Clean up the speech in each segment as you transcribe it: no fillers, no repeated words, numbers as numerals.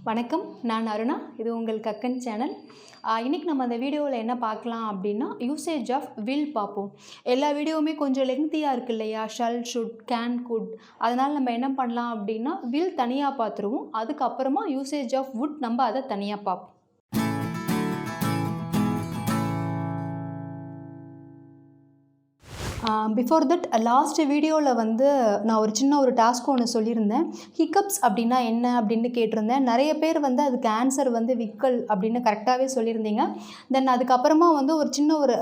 வணக்கம், நான் அருணா. இது உங்கள் கக்கன் சேனல். இன்றைக்கி நம்ம அந்த வீடியோவில் என்ன பார்க்கலாம் அப்படின்னா, யூசேஜ் ஆஃப் வில் பார்ப்போம். எல்லா வீடியோவுமே கொஞ்சம் லெங்க்தியாக இருக்குது இல்லையா? Shall, should, can, good. அதனால் நம்ம என்ன பண்ணலாம் அப்படின்னா, வில் தனியாக பார்த்துருவோம். அதுக்கப்புறமா யூசேஜ் ஆஃப் வுட் நம்ம அதை தனியாக பார்ப்போம். பிஃபோர் தட் லாஸ்ட் வீடியோவில் நான் ஒரு சின்ன டாஸ்க் ஒன்று சொல்லியிருந்தேன். ஹிக்கப்ஸ் அப்படின்னா என்ன அப்படின்னு கேட்டிருந்தேன். நிறைய பேர் அதுக்கு ஆன்சர் விக்கல் அப்படின்னு கரெக்டாகவே சொல்லியிருந்தீங்க. தென் அதுக்கப்புறமா ஒரு சின்ன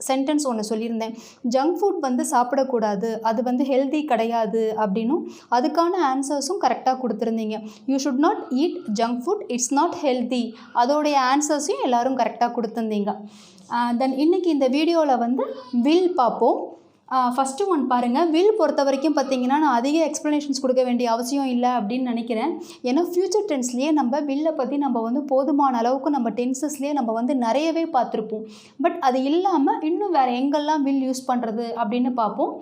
சென்டென்ஸ் ஒன்று சொல்லியிருந்தேன். ஜங்க் ஃபுட் சாப்பிடக்கூடாது, அது ஹெல்தி கிடையாது அப்படின்னும் அதுக்கான ஆன்சர்ஸும் கரெக்டாக கொடுத்துருந்தீங்க. You should not eat junk food, it's not healthy, அதோடைய ஆன்சர்ஸையும் எல்லோரும் கரெக்டாக கொடுத்துருந்தீங்க. தென் இன்றைக்கி இந்த வீடியோவில் வில் பார்ப்போம். ஃபஸ்ட்டு ஒன் பாருங்கள். வில் பொறுத்த வரைக்கும் பார்த்திங்கன்னா நான் அதிக எக்ஸ்ப்ளனேஷன்ஸ் கொடுக்க வேண்டிய அவசியம் இல்லை அப்படின்னு நினைக்கிறேன். ஏன்னா ஃப்யூச்சர் டென்ஸ்லேயே நம்ம வில்லை பற்றி நம்ம போதுமான அளவுக்கு நம்ம டென்சஸ்லேயே நம்ம நிறையவே பார்த்துருப்போம். பட் அது இல்லாமல் இன்னும் வேறு எங்கெல்லாம் வில் யூஸ் பண்ணுறது அப்படின்னு பார்ப்போம்.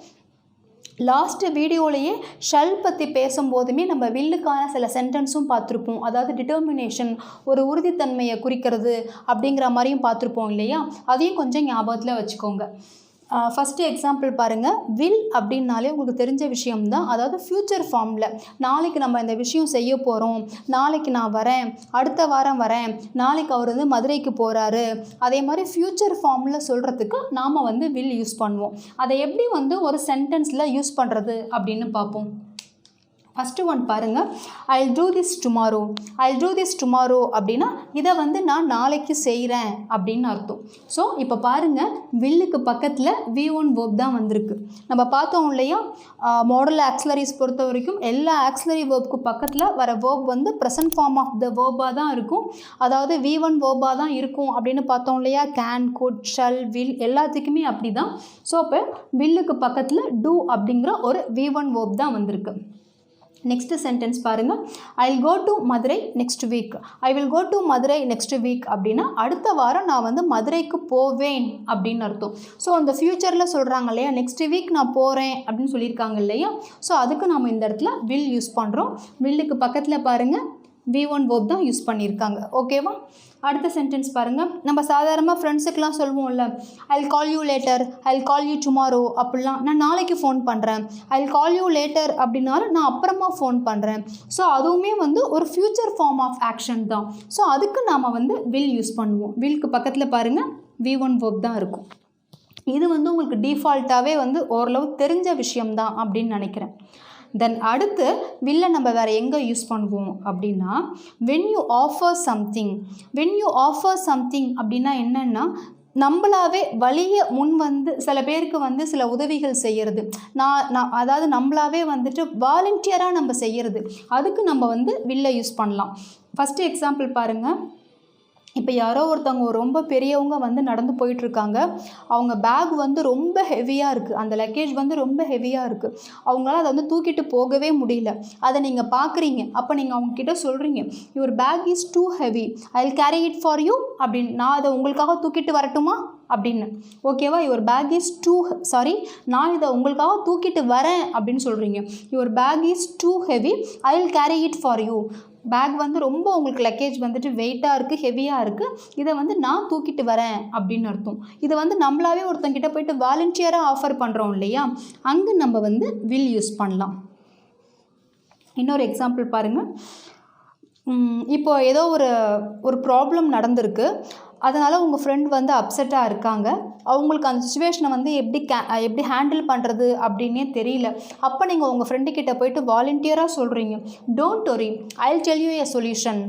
லாஸ்ட்டு வீடியோலையே ஷல் பற்றி பேசும்போதுமே நம்ம வில்லுக்கான சில சென்டென்ஸும் பார்த்துருப்போம். அதாவது டிட்டர்மினேஷன், ஒரு உறுதித்தன்மையை குறிக்கிறது அப்படிங்கிற மாதிரியும் பார்த்துருப்போம் இல்லையா? அதையும் கொஞ்சம் ஞாபகத்தில் வச்சுக்கோங்க. ஃபஸ்ட்டு எக்ஸாம்பிள் பாருங்கள். வில் அப்படின்னாலே உங்களுக்கு தெரிஞ்ச விஷயம்தான். அதாவது ஃப்யூச்சர் ஃபார்மில் நாளைக்கு நம்ம இந்த விஷயம் செய்ய போகிறோம், நாளைக்கு நான் வரேன், அடுத்த வாரம் வரேன், நாளைக்கு அவர் மதுரைக்கு போகிறாரு, அதே மாதிரி ஃப்யூச்சர் ஃபார்மில் சொல்கிறதுக்கு நாம் வில் யூஸ் பண்ணுவோம். அதை எப்படி ஒரு சென்டென்ஸில் யூஸ் பண்ணுறது அப்படின்னு பார்ப்போம். ஃபஸ்ட்டு ஒன் பாருங்கள். ஐல் do this tomorrow. Jal do this tomorrow அப்படின்னா இதை நான் நாளைக்கு செய்கிறேன் அப்படின்னு அர்த்தம். ஸோ இப்போ பாருங்கள், வில்லுக்கு பக்கத்தில் V1 வேர்ப் தான் வந்திருக்கு. நம்ம பார்த்தோம் இல்லையா? மாடல் ஆக்சிலரிஸ் பொறுத்த வரைக்கும் எல்லா ஆக்சிலரி வேர்புக்கு பக்கத்தில் வர verb present form of the வேர்பாக தான் இருக்கும். அதாவது V1 வேர்பாக தான் இருக்கும் அப்படின்னு பார்த்தோம் இல்லையா? கேன், குட், ஷல், வில் எல்லாத்துக்குமே அப்படி தான். ஸோ இப்போ வில்லுக்கு பக்கத்தில் டூ அப்படிங்கிற ஒரு V1 வேர்ப் தான் வந்திருக்கு. நெக்ஸ்ட் சென்டென்ஸ் பாருங்கள். I will go to Madurai next week. I will go to Madurai next week அப்படின்னா அடுத்த வாரம் நான் மதுரைக்கு போவேன் அப்படின்னு அர்த்தம். ஸோ அந்த ஃப்யூச்சரில் சொல்கிறாங்க இல்லையா? நெக்ஸ்ட் வீக் நான் போகிறேன் அப்படின்னு சொல்லியிருக்காங்க இல்லையா? ஸோ அதுக்கு நாம் இந்த இடத்துல வில் யூஸ் பண்ணுறோம். வில்லுக்கு பக்கத்தில் பாருங்கள் V1 வேர்ப் தான் யூஸ் பண்ணியிருக்காங்க. ஓகேவா? அடுத்த சென்டென்ஸ் பாருங்கள். நம்ம சாதாரணமாக ஃப்ரெண்ட்ஸுக்கெலாம் சொல்லுவோம்ல, I will call you later, I will call you tomorrow அப்படிலாம். நான் நாளைக்கு ஃபோன் பண்ணுறேன். I will call you later அப்படின்னாலும் நான் அப்புறமா ஃபோன் பண்ணுறேன். ஸோ அதுவுமே ஒரு ஃப்யூச்சர் ஃபார்ம் ஆஃப் ஆக்ஷன் தான். ஸோ அதுக்கு நாம் வில் யூஸ் பண்ணுவோம். வில்க்கு பக்கத்தில் பாருங்கள் V1 வேர்ப் தான் இருக்கும். இது உங்களுக்கு டிஃபால்ட்டாகவே ஓரளவு தெரிஞ்ச விஷயம்தான் அப்படின்னு நினைக்கிறேன். தென் அடுத்து வில்லை நம்ம வேறு எங்கே யூஸ் பண்ணுவோம் அப்படின்னா, when you offer something. When you offer something அப்படின்னா என்னென்னா, நம்மளாவே வழியை முன் சில பேருக்கு சில உதவிகள் செய்கிறது. அதாவது நம்மளாவே வாலண்டியராக நம்ம செய்கிறது. அதுக்கு நம்ம வில்லை யூஸ் பண்ணலாம். ஃபஸ்ட்டு எக்ஸாம்பிள் பாருங்கள். இப்போ யாரோ ஒருத்தவங்க ரொம்ப பெரியவங்க நடந்து போயிட்டுருக்காங்க. அவங்க பேக் ரொம்ப ஹெவியாக இருக்குது. அந்த லக்கேஜ் ரொம்ப ஹெவியாக இருக்குது. அவங்களால அதை தூக்கிட்டு போகவே முடியல. அதை நீங்கள் பார்க்குறீங்க. அப்போ நீங்கள் அவங்கக்கிட்ட சொல்கிறீங்க, your bag is too heavy, I will carry it for you அப்படின்னு. நான் அதை உங்களுக்காக தூக்கிட்டு வரட்டுமா அப்படின்னு. ஓகேவா? யுவர் பேக் இஸ் நான் இதை உங்களுக்காக தூக்கிட்டு வரேன் அப்படின்னு சொல்கிறீங்க. Your bag is too heavy, I will carry it for you. Bag ரொம்ப உங்களுக்கு லக்கேஜ் வெயிட்டாக இருக்குது, ஹெவியாக இருக்குது. இதை நான் தூக்கிட்டு வரேன் அப்படின்னு அர்த்தம். இது நம்மளாவே ஒருத்தங்கிட்ட போயிட்டு வாலண்டியராக ஆஃபர் பண்ணுறோம் இல்லையா? அங்கே நம்ம வில் யூஸ் பண்ணலாம். இன்னொரு எக்ஸாம்பிள் பாருங்கள். இப்போது ஏதோ ஒரு ப்ராப்ளம் நடந்திருக்கு. அதனால் உங்கள் ஃப்ரெண்ட் அப்செட்டாக இருக்காங்க. அவங்களுக்கு அந்த சுச்சுவேஷனை எப்படி ஹேண்டில் பண்ணுறது அப்படின்னே தெரியல. அப்போ நீங்கள் உங்கள் ஃப்ரெண்டுக்கிட்ட போயிட்டு வாலண்டியராக சொல்கிறீங்க, don't worry, I will tell you a solution.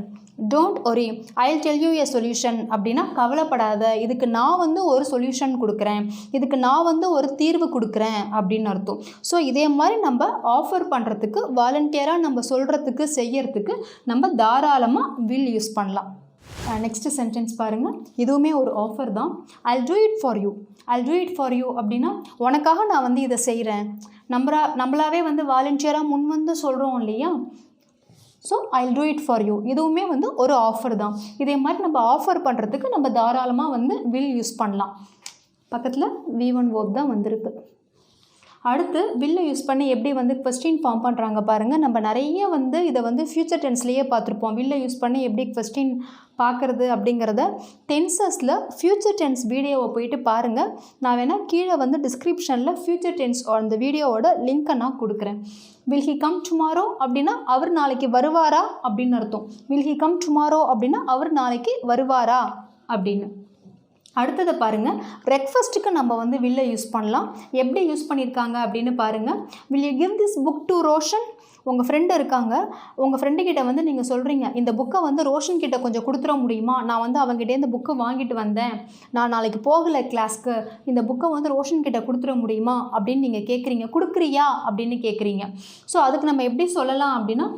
Don't worry, I will tell you a solution அப்படின்னா கவலைப்படாத, இதுக்கு நான் ஒரு சொல்யூஷன் கொடுக்குறேன், இதுக்கு நான் ஒரு தீர்வு கொடுக்குறேன் அப்படின்னு அர்த்தம். ஸோ இதே மாதிரி நம்ம ஆஃபர் பண்ணுறதுக்கு, வாலண்டியராக நம்ம சொல்கிறதுக்கு, செய்யறதுக்கு நம்ம தாராளமாக வில் யூஸ் பண்ணலாம். நெக்ஸ்ட்டு சென்டென்ஸ் பாருங்கள். இதுவுமே ஒரு ஆஃபர் தான். I will do it for you. I will do it for you அப்படின்னா உனக்காக நான் இதை செய்கிறேன். நம்மளாவே வாலண்டியராக முன் சொல்கிறோம் இல்லையா? So I will do it for you. இதுவுமே ஒரு ஆஃபர் தான். இதே மாதிரி நம்ம ஆஃபர் பண்ணுறதுக்கு நம்ம தாராளமாக வில் யூஸ் பண்ணலாம். பக்கத்தில் V1 வேர்ப் தான் வந்திருக்கு. அடுத்து வில்லை யூஸ் பண்ணி எப்படி வந்து கொஸ்டின் ஃபார்ம் பண்ணுறாங்க பாருங்கள். நம்ம நிறைய வந்து இதை வந்து ஃப்யூச்சர் டென்ஸ்லேயே பார்த்துருப்போம். வில்லை யூஸ் பண்ணி எப்படி கொஸ்டின் பார்க்குறது அப்படிங்கிறத டென்சஸில் ஃப்யூச்சர் டென்ஸ் வீடியோவை போயிட்டு பாருங்கள். நான் வேணால் கீழே வந்து டிஸ்கிரிப்ஷனில் ஃப்யூச்சர் டென்ஸ் அந்த வீடியோவோட லிங்க்கை நான் கொடுக்குறேன். வில் ஹி கம் டுமாரோ அப்படின்னா அவர் நாளைக்கு வருவாரா அப்படின்னு அர்த்தம். வில் ஹி கம் டுமாரோ அப்படின்னா அவர் நாளைக்கு வருவாரா அப்படின்னு. அடுத்ததை பாருங்கள். ரெக்வஸ்ட்டுக்கு நம்ம வந்து வில்லை யூஸ் பண்ணலாம். எப்படி யூஸ் பண்ணியிருக்காங்க அப்படின்னு பாருங்கள். Will you give this book to Roshan? உங்கள் ஃப்ரெண்டு இருக்காங்க. உங்கள் ஃப்ரெண்டுக்கிட்ட வந்து நீங்கள் சொல்கிறீங்க, இந்த புக்கை வந்து ரோஷன் கிட்ட கொஞ்சம் கொடுத்துட முடியுமா? நான் வந்து அவங்ககிட்டே இந்த புக்கை வாங்கிட்டு வந்தேன், நான் நாளைக்கு போகலை கிளாஸ்க்கு, இந்த புக்கை வந்து ரோஷன் கிட்ட கொடுத்துட முடியுமா அப்படின்னு நீங்கள் கேட்குறீங்க. கொடுக்குறியா அப்படின்னு கேட்குறீங்க. ஸோ அதுக்கு நம்ம எப்படி சொல்லலாம் அப்படின்னா,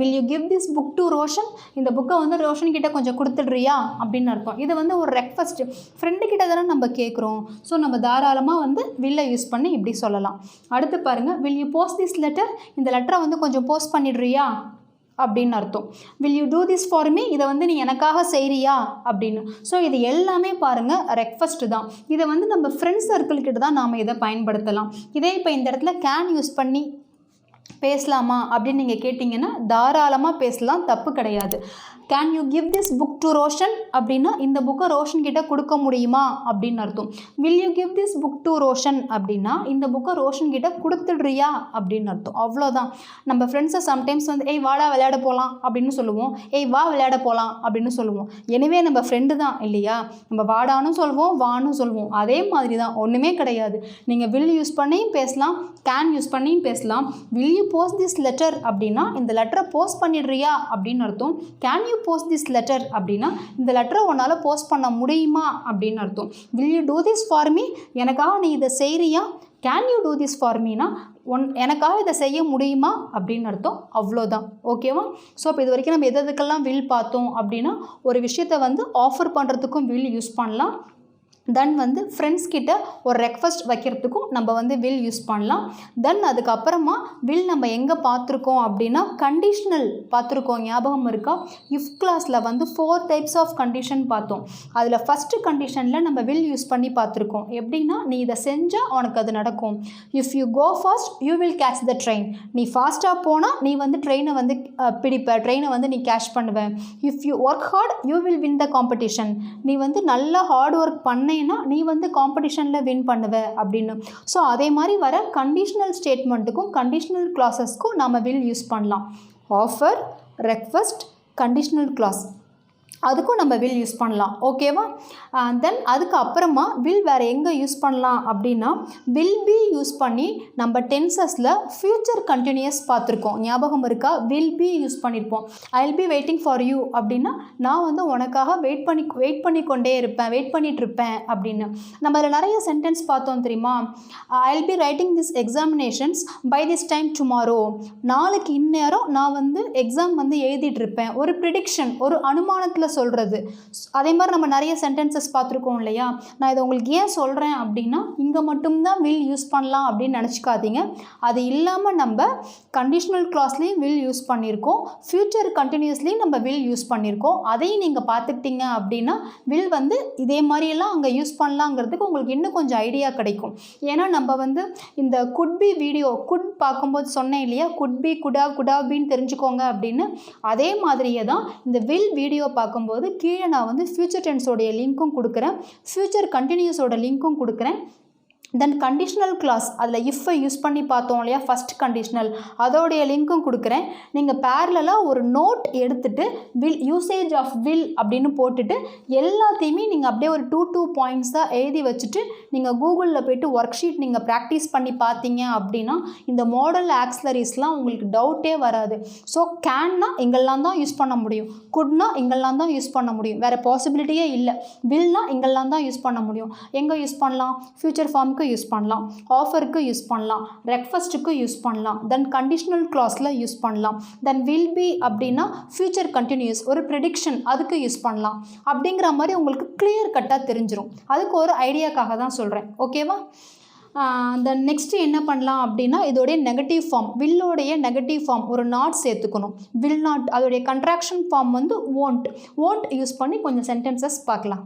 will you give this book to Roshan? இந்த புக்கை வந்து ரோஷன் கிட்ட கொஞ்சம் கொடுத்துட்றியா அப்படின்னு அர்த்தம். இது வந்து ஒரு ரெக்வஸ்ட், ஃப்ரெண்டு கிட்ட தானே நம்ம கேட்குறோம். ஸோ நம்ம தாராளமாக வந்து வில்லை யூஸ் பண்ணி இப்படி சொல்லலாம். அடுத்து பாருங்கள். Will you post this letter? இந்த லெட்டரை வந்து கொஞ்சம் போஸ்ட் பண்ணிடுறியா அப்படின்னு அர்த்தம். Will you do this for me? இதை வந்து நீ எனக்காக செய்கிறியா அப்படின்னு. ஸோ இது எல்லாமே பாருங்கள் ரெக்வஸ்ட்டு தான். இதை வந்து நம்ம ஃப்ரெண்ட்ஸ் சர்க்கிள்கிட்ட தான் நாம் இதை பயன்படுத்தலாம். இதே இப்போ இந்த இடத்துல கேன் யூஸ் பண்ணி பேசலாமா அப்படின்னு நீங்கள் கேட்டிங்கன்னா தாராளமாக பேசலாம், தப்பு கிடையாது. Can you give this book to Roshan அப்படின்னா இந்த புக்கை ரோஷன் கிட்ட கொடுக்க முடியுமா அப்படின்னு அர்த்தம். Will you give this book to Roshan அப்படின்னா இந்த புக்கை ரோஷன் கிட்ட கொடுத்துடுறியா அப்படின்னு அர்த்தம். அவ்வளோதான். நம்ம ஃப்ரெண்ட்ஸை சம்டைம்ஸ் வந்து ஏய் வாடா விளையாட போகலாம் அப்படின்னு சொல்லுவோம், ஏய் வா விளையாட போகலாம் அப்படின்னு சொல்லுவோம். எனவே நம்ம ஃப்ரெண்டு தான் இல்லையா? நம்ம வாடான்னு சொல்லுவோம், வான்னு சொல்லுவோம். அதே மாதிரி தான், ஒன்றுமே கிடையாது. நீங்கள் வில் யூஸ் பண்ணியும் பேசலாம், கேன் யூஸ் பண்ணியும் பேசலாம். Will you post this letter அப்படின்னா இந்த லெட்டரை போஸ்ட் பண்ணிடுறியா அப்படின்னு அர்த்தம். Can you post this letter அப்படின்னா இந்த லெட்டரை உன்னால் போஸ்ட் பண்ண முடியுமா அப்படின்னு அர்த்தம். Will you do this for me? எனக்காக நீ இதை செய்கிறியா? Can you do this for மீனா எனக்காக இதை செய்ய முடியுமா அப்படின்னு அர்த்தம். அவ்வளோதான். ஓகேவா? ஸோ இப்போ இது வரைக்கும் நம்ம எதுக்கெல்லாம் வில் பார்த்தோம் அப்படின்னா, ஒரு விஷயத்தை வந்து ஆஃபர் பண்ணுறதுக்கும் வில் யூஸ் பண்ணலாம். தென் வந்து ஃப்ரெண்ட்ஸ் கிட்ட ஒரு ரெக்வஸ்ட் வைக்கிறதுக்கும் நம்ம வந்து வில் யூஸ் பண்ணலாம். தென் அதுக்கப்புறமா வில் நம்ம எங்கே பார்த்துருக்கோம் அப்படின்னா கண்டிஷ்னல் பார்த்துருக்கோம். ஞாபகம் இருக்கா? இஃப் கிளாஸில் வந்து 4 டைப்ஸ் ஆஃப் கண்டிஷன் பார்த்தோம். அதில் ஃபஸ்ட்டு கண்டிஷனில் நம்ம வில் யூஸ் பண்ணி பார்த்துருக்கோம். எப்படின்னா, நீ இதை செஞ்சால் உனக்கு அது நடக்கும். If you go fast you will catch the train. நீ ஃபாஸ்ட்டாக போனால் நீ வந்து ட்ரெயினை வந்து பிடிப்ப, ட்ரெயினை வந்து நீ கேட்ச் பண்ணுவ. If you work hard you will win the competition. நீ வந்து நல்லா ஹார்ட் ஒர்க் பண்ண நீ வந்து காம்படிஷனில் வின் பண்ணுவ அப்படின்னு. ஸோ அதே மாதிரி வர கண்டிஷனல் ஸ்டேட்மெண்ட்டுக்கும் கண்டிஷனல் கிளாஸஸ்க்கும் நம்ம வில் யூஸ் பண்ணலாம். ஆஃபர், ரெக்வஸ்ட், கண்டிஷனல் கிளாஸ் அதுக்கும் நம்ம வில் யூஸ் பண்ணலாம். ஓகேவா? தென் அதுக்கு அப்புறமா வில் வேறு எங்கே யூஸ் பண்ணலாம் அப்படின்னா, வில் பி யூஸ் பண்ணி நம்ம டென்சஸில் ஃப்யூச்சர் கண்டினியூஸ் பார்த்துருக்கோம். ஞாபகம் இருக்கா? வில் பி யூஸ் பண்ணியிருப்போம். ஐ will B waiting for you அப்படின்னா நான் வந்து உனக்காக வெயிட் பண்ணி கொண்டே இருப்பேன், வெயிட் பண்ணிகிட்ருப்பேன் அப்படின்னு. நம்ம அதில் நிறைய சென்டென்ஸ் பார்த்தோம் தெரியுமா? I will be writing this examinations by this time tomorrow. நாளைக்கு இந்நேரம் நான் வந்து எக்ஸாம் வந்து எழுதிட்டுருப்பேன். ஒரு ப்ரிடிக்ஷன், ஒரு அனுமானத்தில் சொல்கிறது. அதே மாதிரி நம்ம நிறைய சென்டென்சஸ் பார்த்துருக்கோம் இல்லையா? நான் இதை உங்களுக்கு ஏன் சொல்கிறேன் அப்படின்னா, இங்கே மட்டும்தான் வில் யூஸ் பண்ணலாம் அப்படின்னு நினச்சிக்காதீங்க. அது இல்லாமல் நம்ம கண்டிஷனல் கிளாஸ்லேயும் வில் யூஸ் பண்ணியிருக்கோம், ஃப்யூச்சர் கண்டினியூஸ்லேயும் நம்ம வில் யூஸ் பண்ணியிருக்கோம். அதையும் நீங்கள் பார்த்துக்கிட்டீங்க அப்படின்னா வில் வந்து இதே மாதிரியெல்லாம் அங்கே யூஸ் பண்ணலாங்கிறதுக்கு உங்களுக்கு இன்னும் கொஞ்சம் ஐடியா கிடைக்கும். ஏன்னா நம்ம வந்து இந்த குட் பி வீடியோ குட் பார்க்கும்போது சொன்னேன் இல்லையா, குட் பி குடா பின்னு தெரிஞ்சுக்கோங்க அப்படின்னு. அதே மாதிரியே தான் இந்த வில் வீடியோ பார்க்கும்போது கீழே நான் வந்து ஃப்யூச்சர் டென்ஸோடைய லிங்க்கும் கொடுக்குறேன், ஃப்யூச்சர் கண்டினியூஸோட லிங்க்கும் கொடுக்குறேன். தென் கண்டிஷனல் கிளாஸ் அதில் இஃப்பை யூஸ் பண்ணி பார்த்தோம் இல்லையா, ஃபஸ்ட் கண்டிஷனல், அதோடைய லிங்க்கும் கொடுக்குறேன். நீங்கள் பேரலாக ஒரு நோட் எடுத்துகிட்டு வில் யூசேஜ் ஆஃப் வில் அப்படின்னு போட்டுட்டு எல்லாத்தையுமே நீங்கள் அப்படியே ஒரு 2 பாயிண்ட்ஸாக எழுதி வச்சுட்டு நீங்கள் கூகுளில் போய்ட்டு ஒர்க் ஷீட் நீங்கள் ப்ராக்டிஸ் பண்ணி பார்த்தீங்க அப்படின்னா இந்த மாடல் ஆக்சிலரிஸ்லாம் உங்களுக்கு டவுட்டே வராது. ஸோ கேன்னா இங்கெல்லாம் தான் யூஸ் பண்ண முடியும், குட்னா இங்கெல்லாம் தான் யூஸ் பண்ண முடியும், வேறு பாசிபிலிட்டியே இல்லை. வில்னா இங்கெல்லாம் தான் யூஸ் பண்ண முடியும். எங்கே யூஸ் பண்ணலாம்? ஃப்யூச்சர் ஃபார்ம் யூஸ் பண்ணலாம், ஆஃபருக்கு யூஸ் பண்ணலாம், ரெக்வஸ்ட்டுக்கு யூஸ் பண்ணலாம், தென் கண்டிஷனல் கிளாஸில் யூஸ் பண்ணலாம். தென் வில் பி அப்படின்னா ஃப்யூச்சர் கண்டினியூஸ், ஒரு ப்ரெடிக்ஷன், அதுக்கு யூஸ் பண்ணலாம். அப்படிங்கிற மாதிரி உங்களுக்கு கிளியர் கட்டாக தெரிஞ்சிடும். அதுக்கு ஒரு ஐடியாக்காக தான் சொல்கிறேன். ஓகேவா? தென் நெக்ஸ்ட்டு என்ன பண்ணலாம் அப்படின்னா, இதோடைய நெகட்டிவ் ஃபார்ம், வில்லோடைய நெகட்டிவ் ஃபார்ம் ஒரு நாட் சேர்த்துக்கணும். வில் நாட், அதோடைய கண்ட்ராக்ஷன் ஃபார்ம் வந்து won't யூஸ் பண்ணி கொஞ்சம் சென்டென்சஸ் பார்க்கலாம்.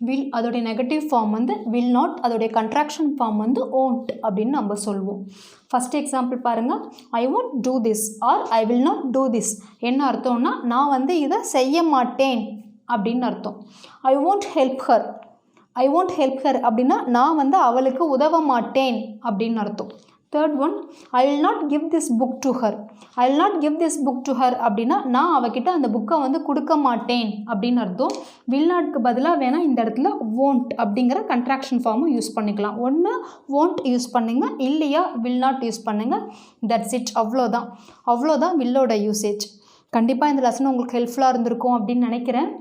வில் அதோடைய நெகட்டிவ் ஃபார்ம் வந்து வில் நாட், அதோடைய கண்ட்ராக்ஷன் ஃபார்ம் வந்து ஓன்ட் அப்படின்னு நம்ம சொல்லுவோம். ஃபஸ்ட் எக்ஸாம்பிள் பாருங்கள். I won't do this R I will not do this. என்ன அர்த்தம்னா நான் வந்து இதை செய்ய மாட்டேன் அப்படின்னு அர்த்தம். I won't help her. I won't help her அப்படின்னா நான் வந்து அவளுக்கு உதவ மாட்டேன் அப்படின்னு அர்த்தம். Third one, I will not give this book to her. I will not give this book to her அப்படின்னா நான் அவகிட்ட அந்த புக்கை வந்து கொடுக்க மாட்டேன் அப்படின்னு அர்த்தம். வில் நாட்க்கு பதிலாக வேணால் இந்த இடத்துல won't அப்படிங்கிற கண்ட்ராக்ஷன் ஃபார்மும் யூஸ் பண்ணிக்கலாம். ஒன்று won't யூஸ் பண்ணுங்க, இல்லையா வில் நாட் யூஸ் பண்ணுங்கள். That's it. அவ்வளோதான் வில்லோட யூசேஜ். கண்டிப்பாக இந்த லெசன் உங்களுக்கு ஹெல்ப்ஃபுல்லாக இருந்திருக்கும் அப்படின்னு நினைக்கிறேன்.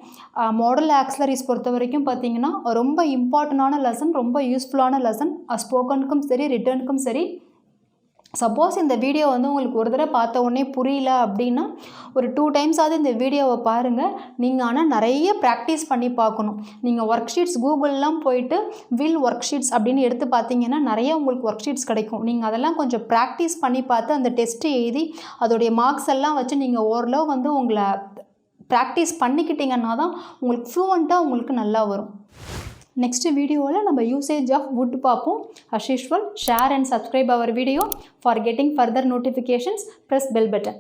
மாடல் ஆக்சிலரிஸ் பொறுத்த வரைக்கும் பார்த்தீங்கன்னா ரொம்ப இம்பார்ட்டண்டான லெசன், ரொம்ப யூஸ்ஃபுல்லான லெசன். ஸ்போக்கனுக்கும் சரி ரிட்டனுக்கும் சரி. சப்போஸ் இந்த வீடியோ வந்து உங்களுக்கு ஒரு தடவை பார்த்த உடனே புரியல அப்படின்னா ஒரு 2 டைம்ஸாவது இந்த வீடியோவை பாருங்கள். நீங்கள் ஆனால் நிறைய ப்ராக்டிஸ் பண்ணி பார்க்கணும். நீங்கள் ஒர்க் ஷீட்ஸ் கூகுளெலாம் போயிட்டு வில் ஒர்க் ஷீட்ஸ் அப்படின்னு எடுத்து பார்த்தீங்கன்னா நிறைய உங்களுக்கு ஒர்க் ஷீட்ஸ் கிடைக்கும். நீங்கள் அதெல்லாம் கொஞ்சம் ப்ராக்டிஸ் பண்ணி பார்த்து அந்த டெஸ்ட்டு எழுதி அதோடைய மார்க்ஸ் எல்லாம் வச்சு நீங்கள் ஓரளவு வந்து உங்களை ப்ராக்டிஸ் பண்ணிக்கிட்டீங்கன்னா தான் உங்களுக்கு ஃப்ளூவெண்ட்டாக உங்களுக்கு நல்லா வரும். நெக்ஸ்ட் வீடியோவில் நம்ம யூசேஜ் ஆஃப் would பார்ப்போம். as usual, share and subscribe our video. For getting further notifications, press bell button.